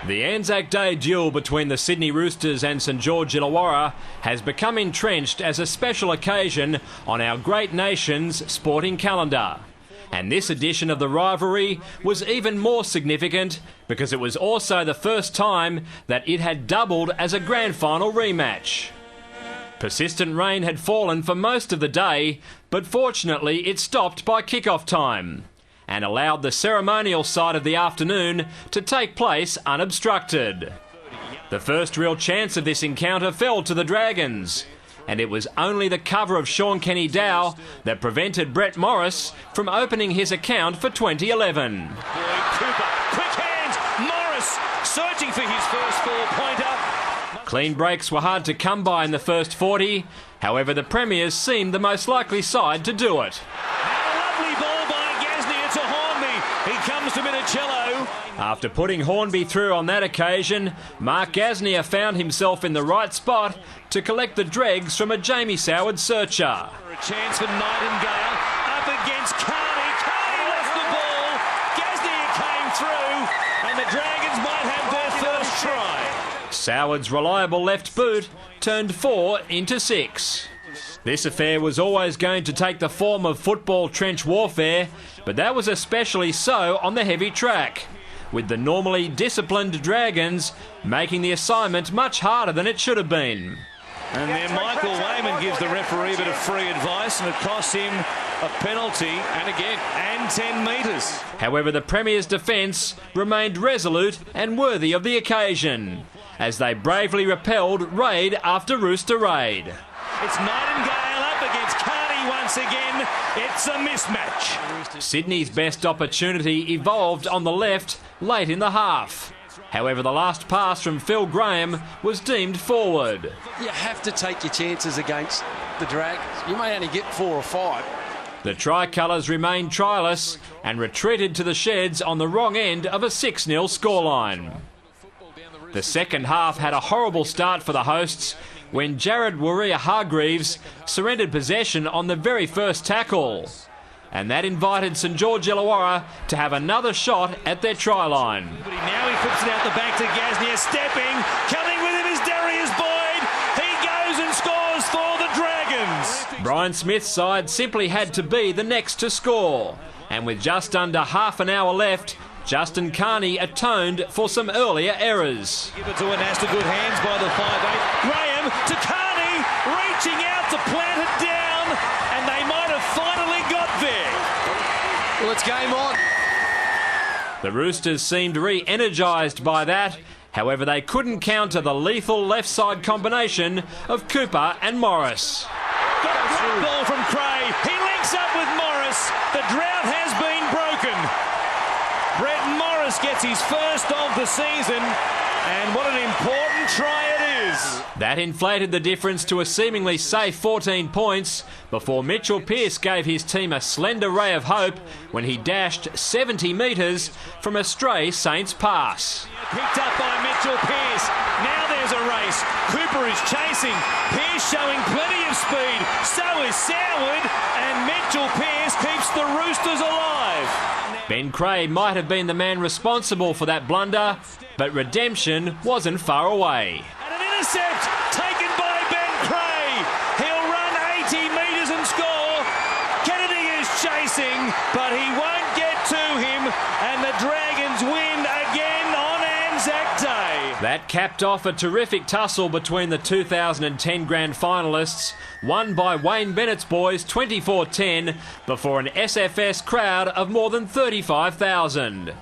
The Anzac Day duel between the Sydney Roosters and St George Illawarra has become entrenched as a special occasion on our great nation's sporting calendar. And this edition of the rivalry was even more significant because it was also the first time that it had doubled as a grand final rematch. Persistent rain had fallen for most of the day, but fortunately it stopped by kick-off time and allowed the ceremonial side of the afternoon to take place unobstructed. The first real chance of this encounter fell to the Dragons, and it was only the cover of Sean Kenny Dow that prevented Brett Morris from opening his account for 2011. Cooper, quick hands, Morris searching for his first four-pointer. Clean breaks were hard to come by in the first 40, however the Premiers seemed the most likely side to do it. He comes to Minicello. After putting Hornby through on that occasion, Mark Gasnier found himself in the right spot to collect the dregs from a Jamie Soward searcher. A chance for Nightingale up against Carney. Carney lost the ball. Gasnier came through, and the Dragons might have their first try. Soward's reliable left boot turned 4 into 6. This affair was always going to take the form of football trench warfare, but that was especially so on the heavy track, with the normally disciplined Dragons making the assignment much harder than it should have been. And then Michael Wayman gives the referee a bit of free advice, and it costs him a penalty, and 10 metres. However, the Premier's defence remained resolute and worthy of the occasion, as they bravely repelled raid after Rooster raid. It's Nightingale up against Carney once again. It's a mismatch. Sydney's best opportunity evolved on the left late in the half. However, the last pass from Phil Graham was deemed forward. You have to take your chances against the Dragons. You may only get 4 or 5. The Tricolours remained trialless and retreated to the sheds on the wrong end of a 6-0 scoreline. The second half had a horrible start for the hosts when Jared Warrior-Hargreaves surrendered possession on the very first tackle. And that invited St George Illawarra to have another shot at their try line. But now he flips it out the back to Gasnier, stepping, coming with him is Darius Boyd. He goes and scores for the Dragons. Brian Smith's side simply had to be the next to score. And with just under half an hour left, Justin Carney atoned for some earlier errors. Give it to Anasta, good hands by the 5'8". Graham to Carney, reaching out to plant it down, and they might have finally got there. Well, it's game on. The Roosters seemed re-energised by that. However, they couldn't counter the lethal left side combination of Cooper and Morris. Got a great ball from Cray. He links up with Morris. The drought has been broken. Brett Morris gets his first of the season, and what an important try it is. That inflated the difference to a seemingly safe 14 points before Mitchell Pearce gave his team a slender ray of hope when he dashed 70 metres from a stray Saints pass. Picked up by Mitchell Pearce. Now there's a race. Cooper is chasing. Pearce showing plenty of speed. So is Soward, and Mitchell Pearce keeps the Roosters alive. Ben Cray might have been the man responsible for that blunder, but redemption wasn't far away. And an intercept taken by Ben Cray. He'll run 80 metres and score. Kennedy is chasing, but he won't get to him, and the Dragons win again on Anzac Day. That capped off a terrific tussle between the 2010 grand finalists, won by Wayne Bennett's boys 24-10 before an SFS crowd of more than 35,000.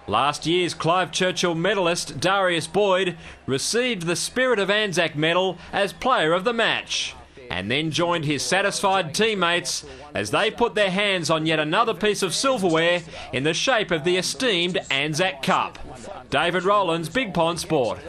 Last year's Clive Churchill medalist Darius Boyd received the Spirit of Anzac medal as player of the match, and then joined his satisfied teammates as they put their hands on yet another piece of silverware in the shape of the esteemed Anzac Cup. David Rowlands, Big Pond Sport.